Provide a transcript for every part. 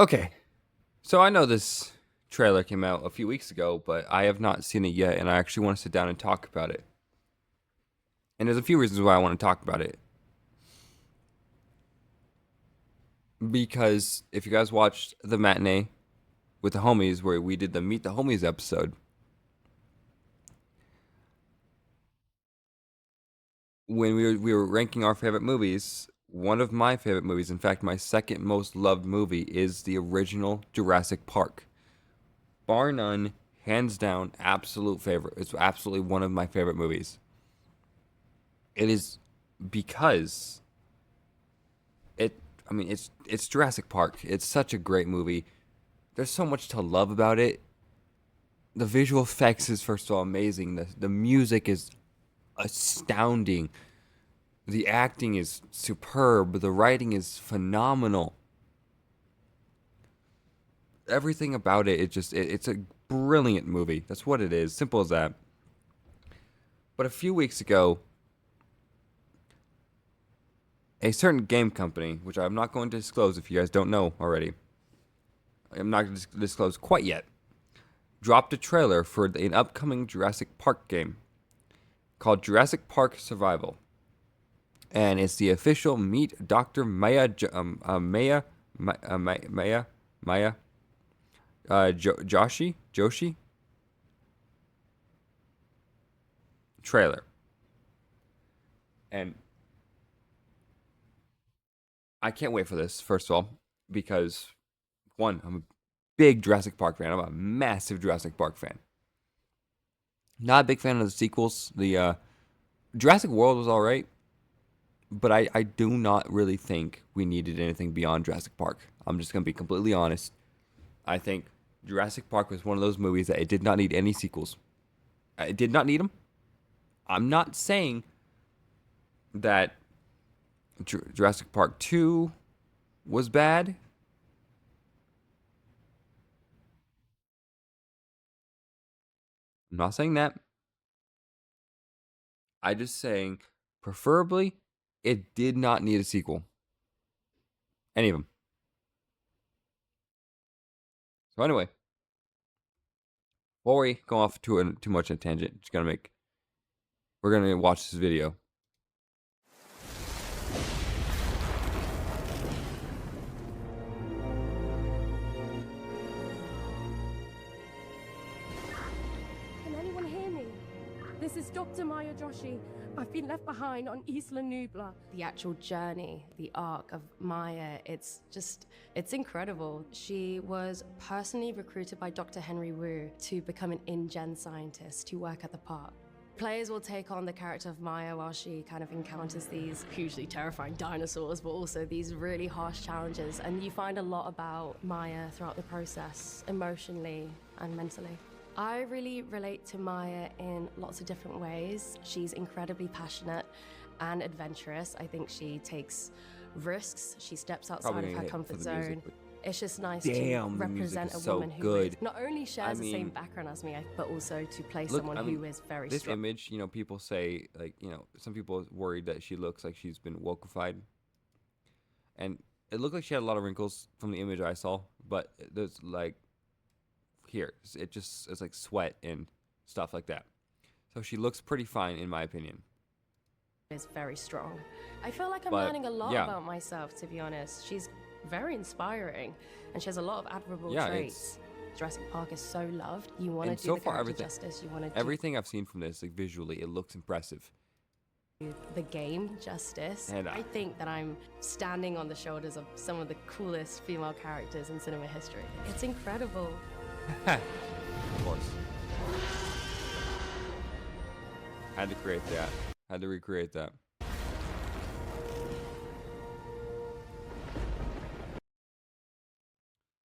Okay, so I know this trailer came out a few weeks ago, but I have not seen it yet, and I actually want to sit down and talk about it. And there's a few reasons why I want to talk about it. Because if you guys watched the matinee with the homies, where we did the Meet the Homies episode, when we were ranking our favorite movies, one of my favorite movies, in fact, my second most loved movie, is the original Jurassic Park. Bar none, hands down, absolute favorite. It's absolutely one of my favorite movies. It is because it. I mean, it's Jurassic Park. It's such a great movie. There's so much to love about it. The visual effects is first of all amazing. The music is astounding. The acting is superb. The writing is phenomenal. Everything about it's a brilliant movie. That's what it is. Simple as that. But a few weeks ago, a certain game company, which I'm not going to disclose if you guys don't know already, I'm not going to disclose quite yet, dropped a trailer for an upcoming Jurassic Park game called Jurassic Park Survival. And it's the official Meet Dr. Maya Joshi trailer. And I can't wait for this, first of all, because one, I'm a big Jurassic Park fan. I'm a massive Jurassic Park fan. Not a big fan of the sequels. The Jurassic World was alright, but I do not really think we needed anything beyond Jurassic Park. I'm just going to be completely honest. I think Jurassic Park was one of those movies that it did not need any sequels. It did not need them. I'm not saying that Jurassic Park 2 was bad. I'm not saying that. I just saying, preferably, it did not need a sequel. Any of them. So anyway, before we go off too much on a tangent, we're gonna watch this video. Can anyone hear me? This is Dr. Maya Joshi. I've been left behind on Isla Nubla. The actual journey, the arc of Maya, it's incredible. She was personally recruited by Dr. Henry Wu to become an InGen scientist to work at the park. Players will take on the character of Maya while she kind of encounters these hugely terrifying dinosaurs, but also these really harsh challenges. And you find a lot about Maya throughout the process, emotionally and mentally. I really relate to Maya in lots of different ways. She's incredibly passionate and adventurous. I think she takes risks. She steps outside of her comfort zone. It's just nice to represent a woman who not only shares the same background as me, but also to play someone who is very strong. This image, people say, some people are worried that she looks like she's been wokeified. And it looked like she had a lot of wrinkles from the image I saw, but there's here, it's like sweat and stuff like that. So she looks pretty fine in my opinion. Is very strong. I feel like I'm learning a lot about myself, to be honest. She's very inspiring, and she has a lot of admirable traits. Jurassic Park is so loved. You want to do the character justice. You want to everything I've seen from this, visually, it looks impressive. The game justice. And I think that I'm standing on the shoulders of some of the coolest female characters in cinema history. It's incredible. Of course. Had to create that. Had to recreate that. Of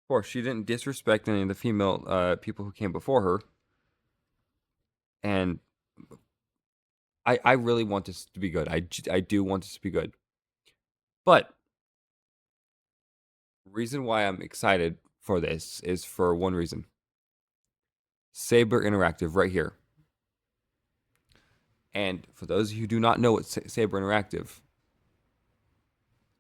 course, she didn't disrespect any of the female people who came before her. And I really want this to be good. I do want this to be good. But reason why I'm excited for this is for one reason. Saber Interactive right here. And for those of you who do not know what Saber Interactive,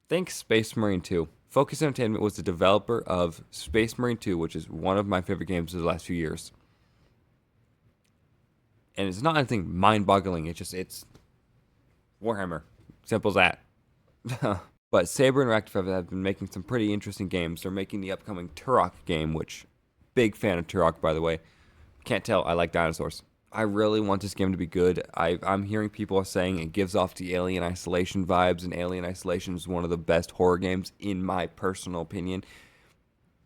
think Space Marine 2. Focus Entertainment was the developer of Space Marine 2, which is one of my favorite games of the last few years. And it's not anything mind-boggling. It's Warhammer. Simple as that. But Saber Interactive have been making some pretty interesting games. They're making the upcoming Turok game, which, big fan of Turok, by the way. Can't tell, I like dinosaurs. I really want this game to be good. I'm hearing people are saying it gives off the Alien Isolation vibes, and Alien Isolation is one of the best horror games, in my personal opinion.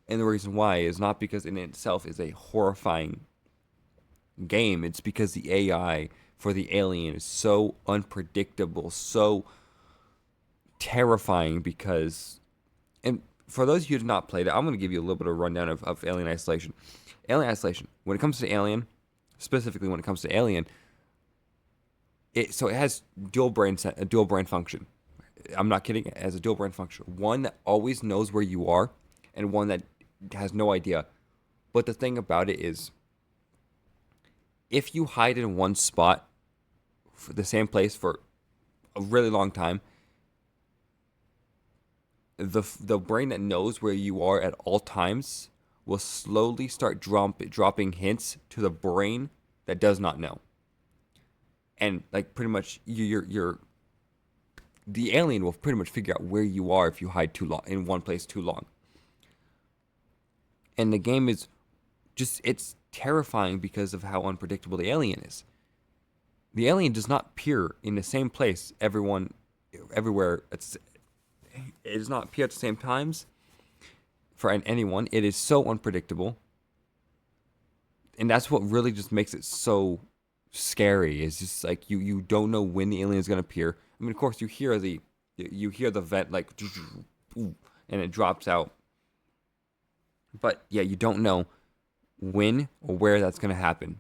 And the reason why is not because in itself is a horrifying game. It's because the AI for the alien is so unpredictable, so terrifying because, and for those of you who have not played it, I'm going to give you a little bit of a rundown of Alien Isolation. Alien Isolation, when it comes to Alien, specifically when it comes to Alien, it has dual brain function. I'm not kidding. It has a dual brain function. One that always knows where you are, and one that has no idea. But the thing about it is, if you hide in one spot, for the same place for a really long time, the brain that knows where you are at all times will slowly start dropping hints to the brain that does not know. And like pretty much the alien will pretty much figure out where you are if you hide too long in one place too long. And the game is it's terrifying because of how unpredictable the alien is. The alien does not appear in the same place everywhere. It does not appear at the same times for anyone. It is so unpredictable. And that's what really just makes it so scary. It's just like you don't know when the alien is going to appear. I mean, of course, you hear the vent like, and it drops out. But yeah, you don't know when or where that's going to happen.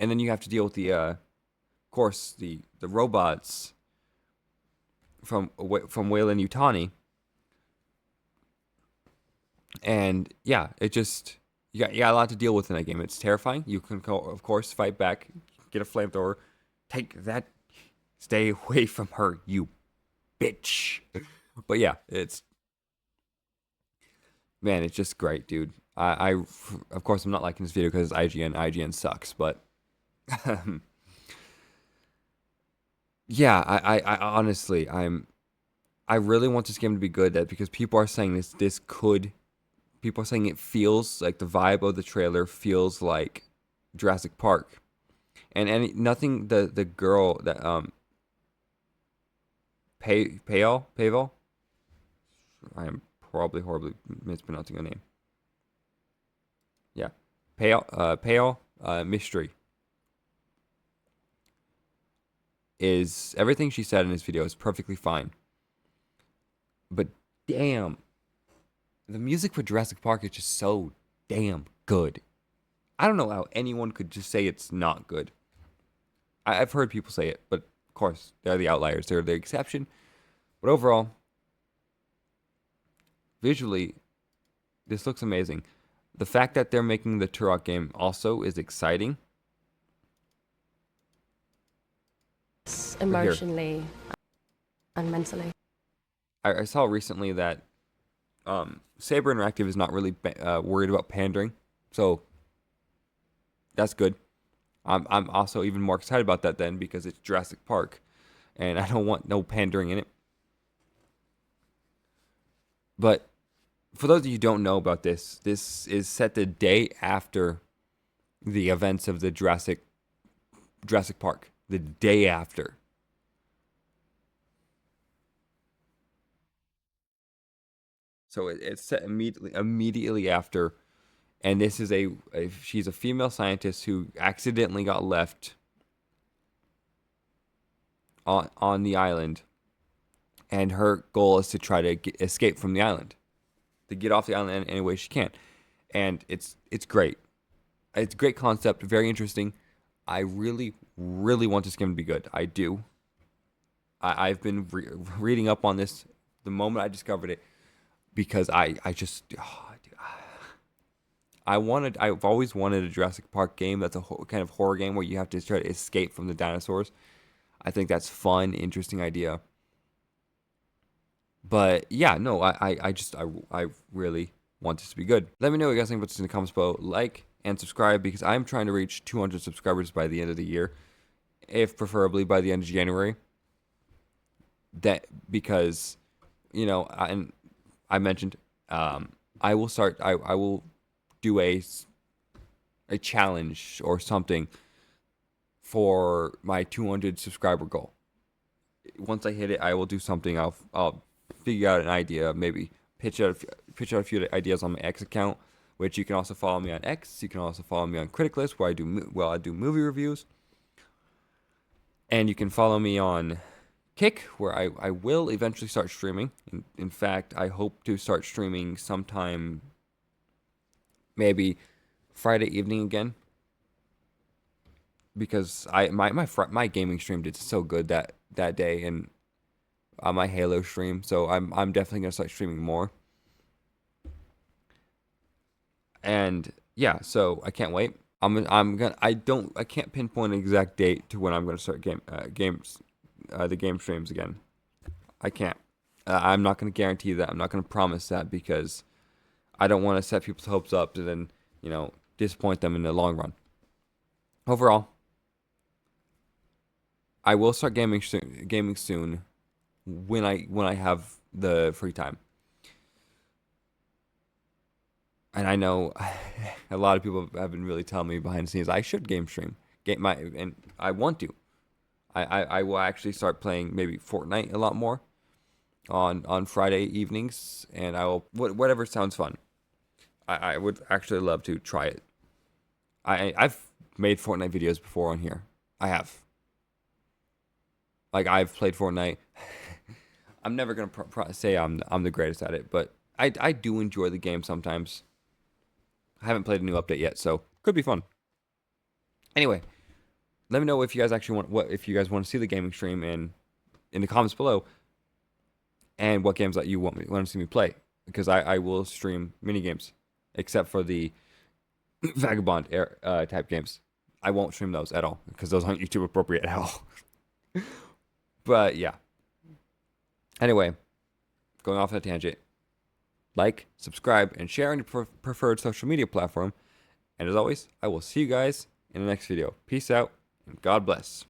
And then you have to deal with the robots from Weyland Yutani. And yeah, you got a lot to deal with in that game. It's terrifying. You can of course fight back, get a flamethrower, take that, stay away from her, you bitch. But yeah, it's just great, dude. I of course I'm not liking this video because it's IGN. IGN sucks, but yeah, I honestly I really want this game to be good. That because people are saying people are saying it feels like the vibe of the trailer feels like Jurassic Park, and nothing the girl that Pavel, I am probably horribly mispronouncing her name. Yeah, Pale Mystery is everything she said in this video is perfectly fine. But damn, the music for Jurassic Park is just so damn good. I don't know how anyone could just say it's not good. I've heard people say it, but of course, they're the outliers. They're the exception. But overall, visually, this looks amazing. The fact that they're making the Turok game also is exciting. Emotionally and mentally. I saw recently that Saber Interactive is not really worried about pandering, so that's good. I'm also even more excited about that then because it's Jurassic Park, and I don't want no pandering in it. But for those of you who don't know about this is set the day after the events of the Jurassic Park. The day after. So it's set immediately after, and this is she's a female scientist who accidentally got left on the island, and her goal is to try to escape from the island, to get off the island any way she can, and it's great. It's a great concept, very interesting. I really, really want this game to be good. I do. I've been reading up on this the moment I discovered it because I've always wanted a Jurassic Park game that's a kind of horror game where you have to try to escape from the dinosaurs. I think that's fun, interesting idea. But yeah, no, I really want this to be good. Let me know what you guys think about this in the comments below. Like and subscribe because I'm trying to reach 200 subscribers by the end of the year, if preferably by the end of January. That because, and I mentioned, I will start. I will do a challenge or something for my 200 subscriber goal. Once I hit it, I will do something. I'll figure out an idea, maybe pitch out a few ideas on my X account, which you can also follow me on X. You can also follow me on Critic List, where I do movie reviews, and you can follow me on Kick, where I will eventually start streaming. In fact, I hope to start streaming sometime, maybe Friday evening again, because my gaming stream did so good that day, and on my Halo stream, so I'm definitely gonna start streaming more. And yeah, so I can't wait. I can't pinpoint an exact date to when I'm gonna start the game streams again. I can't. I'm not gonna guarantee that. I'm not gonna promise that because I don't want to set people's hopes up to then disappoint them in the long run. Overall, I will start gaming soon when I have the free time. And I know a lot of people have been really telling me behind the scenes I should game stream, and I want to. I will actually start playing maybe Fortnite a lot more on Friday evenings, and I will whatever sounds fun. I would actually love to try it. I've made Fortnite videos before on here. I have. Like I've played Fortnite. I'm never gonna say I'm the greatest at it, but I do enjoy the game sometimes. I haven't played a new update yet, so could be fun. Anyway, let me know if you guys actually if you guys want to see the gaming stream in the comments below, and what games that you want to see me play, because I will stream mini games, except for the Vagabond type games. I won't stream those at all because those aren't YouTube appropriate at all. But yeah. Anyway, going off on a tangent. Like, subscribe, and share on your preferred social media platform. And as always, I will see you guys in the next video. Peace out, and God bless.